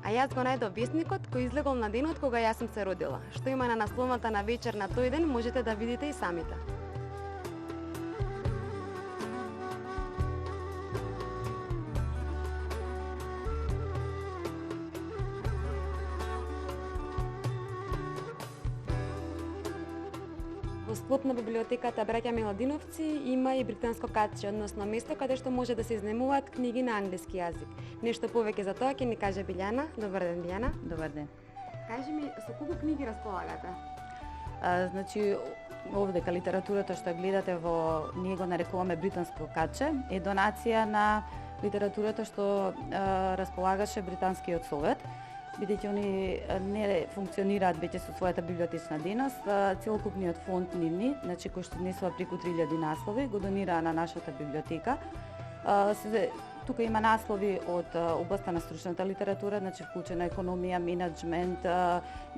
А јас го најдов весникот кој излегол на денот кога јас сум се родила. Што има на насловната на вечер на тој ден, можете да видите и самите. Во склоп на библиотеката Браќа Миладиновци има и британско катче, односно место каде што може да се изнемуваат книги на англиски јазик. Нешто повеќе за тоа ќе ни каже Билјана. Добар ден, Билјана. Добар ден. Кажи ми, со колку книги располагате? Значи, овдека литературата што гледате во, ние го нарекуваме британско катче, е донација на литературата што располагаше Британскиот совет. Бидејќи они не функционираат веќе со својата библиотечна дејност, целокупниот фонд нивни, значи кој што несува преку 3000 наслови, го донираа на нашата библиотека. Тука има наслови од областта на стручната литература, значи вклучена економија, менеджмент,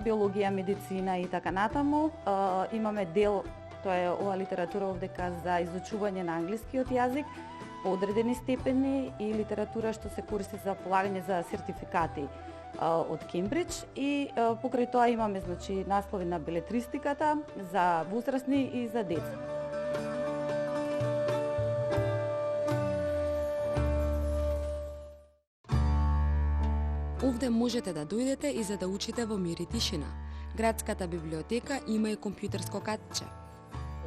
биологија, медицина и така натаму. Имаме дел, тоа е ова литература овдека за изучување на англискиот јазик по одредени степени и литература што се користи за полагање за сертификати од Кембридж и покрај тоа имаме значи наслови на белетристиката за возрастни и за деца. Овде можете да дојдете и за да учите во мир и тишина. Градската библиотека има и компјутерско катче.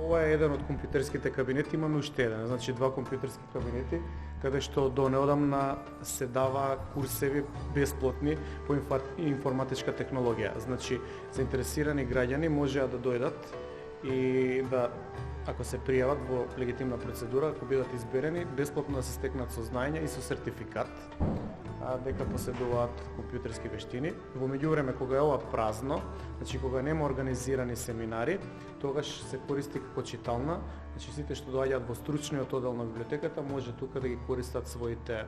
Ова е еден од компјутерските кабинети, имаме уште еден, значи два компјутерски кабинети, каде што до неодамна се дава курсеви бесплатни по информатичка технологија. Значи, заинтересирани граѓани можеа да дојдат и да, ако се пријават во легитимна процедура, ако бидат изберени, бесплатно да се стекнат со знаење и со сертификат, дека поседуваат компјутерски вештини. Во меѓувреме, кога е ова празно, значи кога нема организирани семинари, тогаш се користи како читална, значи сите што доаѓаат во стручниот оддел на библиотеката може тука да ги користат своите,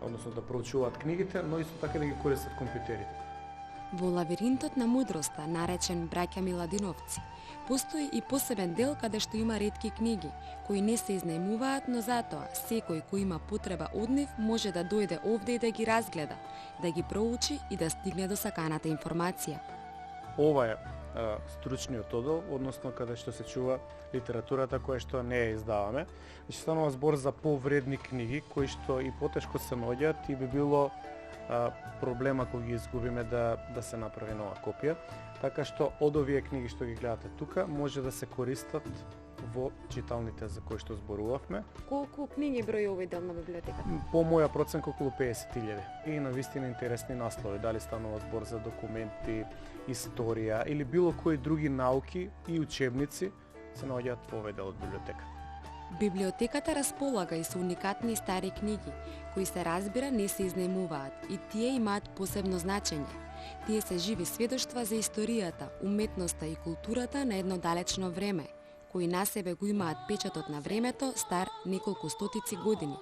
односно да проучуваат книгите, но исто така да ги користат компјутерите. Во лавиринтот на мудроста, наречен Браќа Миладиновци, постои и посебен дел каде што има ретки книги, кои не се изнајмуваат, но затоа секој кој има потреба од нив може да дојде овде и да ги разгледа, да ги проучи и да стигне до саканата информација. Ова е стручниот оддел, односно каде што се чува литературата која што не ја издаваме. Значи станува збор за повредни книги кои што и потешко се наоѓаат и би било проблема кога ги изгубиме да се направи нова копија. Така што од овие книги што ги гледате тука може да се користат во читалните за кои што зборувавме. Колку книги брои овој дел на библиотеката? По моја проценка околу 50.000. И навистина интересни наслови, дали станува збор за документи, историја или било кои други науки и учебници се наоѓаат во овој дел од библиотека. Библиотеката располага и со уникатни стари книги, кои се разбира не се изнајмуваат и тие имаат посебно значење. Тие се живи сведоштва за историјата, уметноста и културата на едно далечно време, кои на себе го имаат печатот на времето стар неколку стотици години.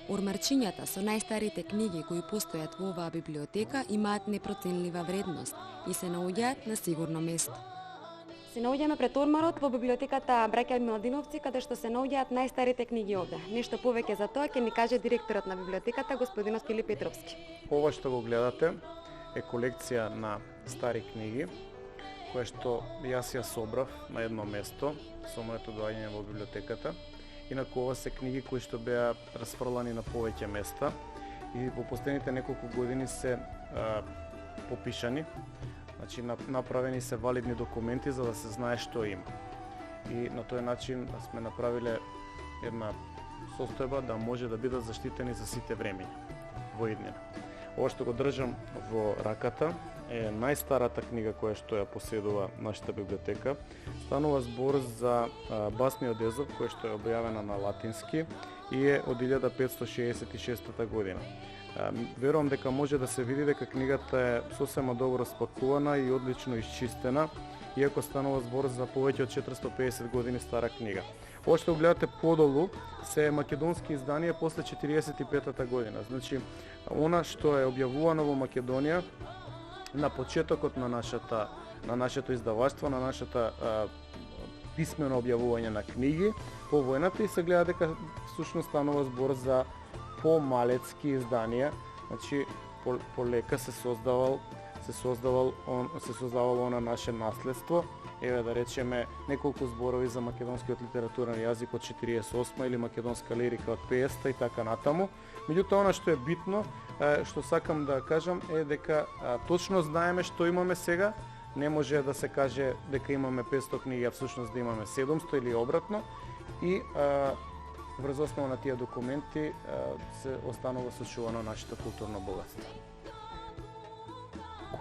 Ормарчињата со најстарите книги кои постојат во оваа библиотека имаат непроценлива вредност и се наоѓаат на сигурно место. Се наоѓаме пред ормарот во библиотеката Браќа Миладиновци, каде што се наоѓаат најстарите книги овде. Нешто повеќе за тоа ќе ни каже директорот на библиотеката, господинот Филип Петровски. Ова што го гледате е колекција на стари книги, која што јас ја собрав на едно место со моето доаѓање во библиотеката. Инаку ова се книги кои што беа расфрлани на повеќе места и во последните неколку години се попишани. Значи направени се валидни документи за да се знае што има. И на тој начин сме направиле една состојба да може да бидат заштитени за сите времиња во иднина. Ова што го држам во раката е најстарата книга која што ја поседува нашата библиотека. Станува збор за басниот Езоп кој што е објавена на латински и е од 1566 година. Верувам дека може да се види дека книгата е сосема добро спакувана и одлично исчистена, иако станува збор за повеќе од 450 години стара книга. Ова што гледате подолу се македонски изданија после 45-та година. Значи, она што е објавувано во Македонија на почетокот на нашето издаваштво, на нашата писмено објавување на книги по војната и се гледа дека всушност станува збор за помалецки изданија, значи полека се создавало она наше наследство. Еве да речеме неколку зборови за македонскиот литературен јазик од 48 или македонска лирика од 50 и така натаму. Меѓутоа она што е битно, што сакам да кажам е дека точно знаеме што имаме сега. Не може да се каже дека имаме 500 книги, а всушност да имаме 700 или обратно. И врз основа на тие документи се останува сочувано нашето културно богатство.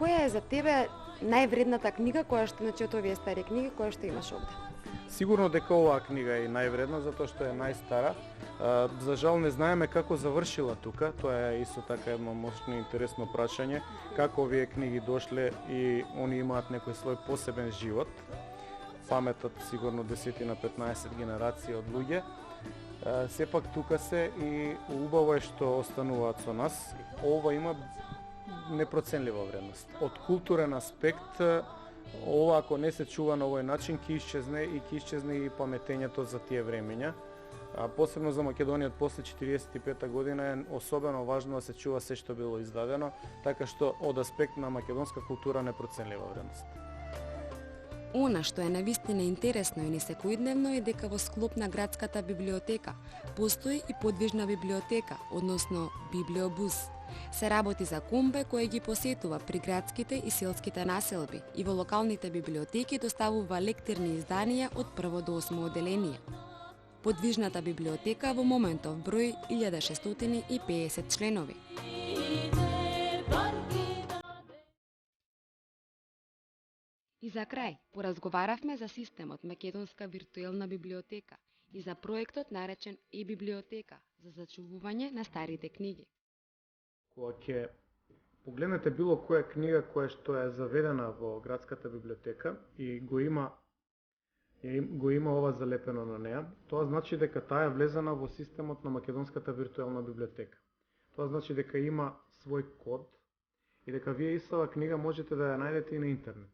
Која е за тебе највредната книга која што, значи, од овие стари книги која што имаш овде? Сигурно дека оваа книга е највредна затоа што е најстара. За жал не знаеме како завршила тука. Тоа е исто така едно мощно интересно прашање. Како овие книги дошле и они имаат некој свој посебен живот. Паметат сигурно 10 на 15 генерации од луѓе. Сепак тука се и убаво е што остануваат со нас. Ова има непроценлива вредност. Од културен аспект, ова ако не се чува на овој начин, ќе исчезне и паметењето за тие времења. Посебно за Македонија после 45 година е особено важно да се чува се што било издадено, така што од аспект на македонска култура непроценлива вредност. Она што е навистина интересно и несекојдневно е дека во склоп на градската библиотека постои и подвижна библиотека, односно библиобус. Се работи за комбе кој ги посетува при градските и селските населби и во локалните библиотеки доставува лектирни изданија од 1 до 8 оделение. Подвижната библиотека во моментов број 1650 членови. И за крај, поразговаравме за системот Македонска виртуелна библиотека и за проектот наречен e-библиотека за зачувување на старите книги. Кога ќе погледнете било која книга која што е заведена во градската библиотека и го има ова залепено на неа, тоа значи дека таа е влезена во системот на Македонската виртуелна библиотека. Тоа значи дека има свој код и дека вие истава книга можете да ја најдете и на интернет.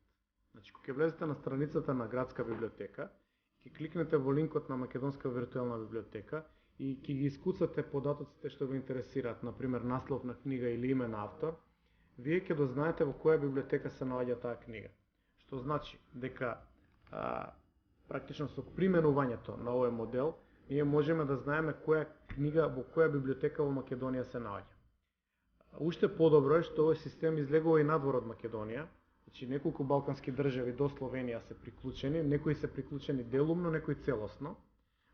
Значи, кога ќе влезете на страницата на градска библиотека, ќе кликнете во линкот на Македонска виртуелна библиотека и ќе ги искуцате податоците што ве интересираат, например наслов на книга или име на автор, вие ќе дознаете во која библиотека се наоѓа таа книга. Што значи дека практично со применувањето на овој модел, ние можеме да знаеме која книга во која библиотека во Македонија се наоѓа. Уште подобро е што овој систем излегува и надвор од Македонија. Значи, неколку балкански држави до Словенија се приклучени, некои се приклучени делумно, некои целосно.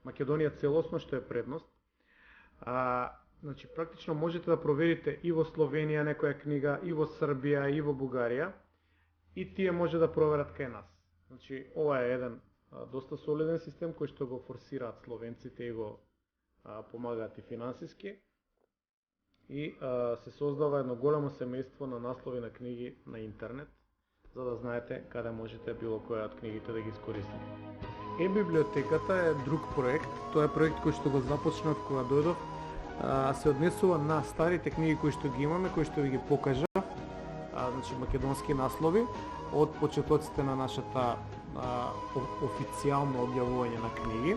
Македонија целосно, што е предност. Значи, практично можете да проверите и во Словенија некоја книга, и во Србија, и во Бугарија, и тие може да проверат кај нас. Значи, ова е еден доста солиден систем кој што го форсираат словенците и го помагаат и финансиски. И се создава едно големо семејство на наслови на книги на интернет, за да знаете каде можете било која од книгите да ги искористите. Е-библиотеката е друг проект. Тоа е проект кој што го започнав кога дојдов. Се однесува на старите книги кои што ги имаме, кои што ви ги покажа, значи македонски наслови од почетоците на нашата официјално објавување на книги,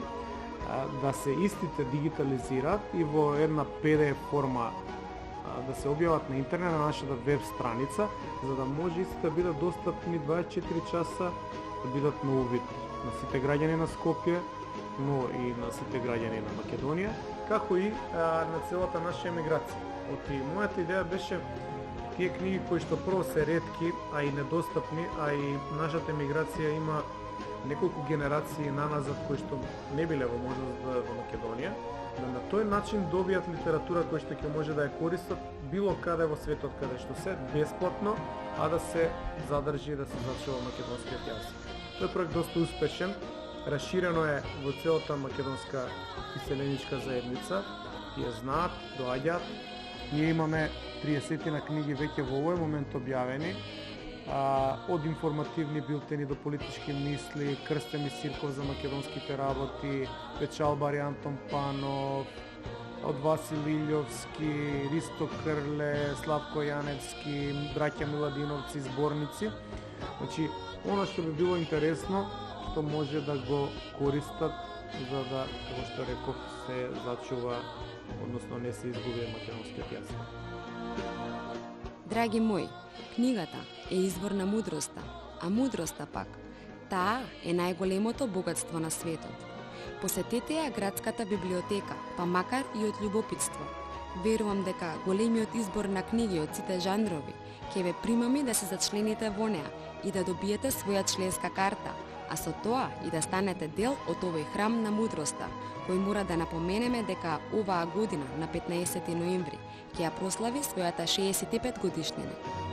да се истите дигитализираат и во една PDF форма да се објават на интернет на нашата веб страница, за да може истите да бидат достапни 24 часа, да бидат на увид на сите граѓани на Скопје, но и на сите граѓани на Македонија, како и на целата наша емиграција. И мојата идеја беше тие книги кои што прво се ретки, а и недостапни, а и нашата емиграција има неколку генерации наназад кои што не биле во можност да во Македонија, да на тој начин добијат литература која што ќе може да ја користат било каде во светот, каде што се бесплатно, а да се задржи и да се зачува македонскиот јазик. Тој проект доста успешен, расширено е во целата македонска иселеничка заедница, ја знаат, доаѓаат. Ние имаме 30 на книги веќе во овој момент објавени, од информативни билтени до политички мисли, Крстен Мисирков за македонските работи, Печалбари Антон Панов, од Васил Илјовски, Ристо Крле, Славко Јаневски, браќа Миладиновци, зборници. Значи, оно што би било интересно, што може да го користат за да, како што реков, се зачува, односно не се изгуби македонскиот јазик. Драги мои, книгата е извор на мудроста, а мудроста пак, таа е најголемото богатство на светот. Посетете ја градската библиотека, па макар и од љубопитство. Верувам дека големиот избор на книги од сите жанрови ќе ве примами да се зачлените во неа и да добиете своја членска карта, а со тоа и да станете дел од овој храм на мудроста, кој мора да напоменеме дека оваа година на 15 ноември ќе ја прослави својата 65 годишнина.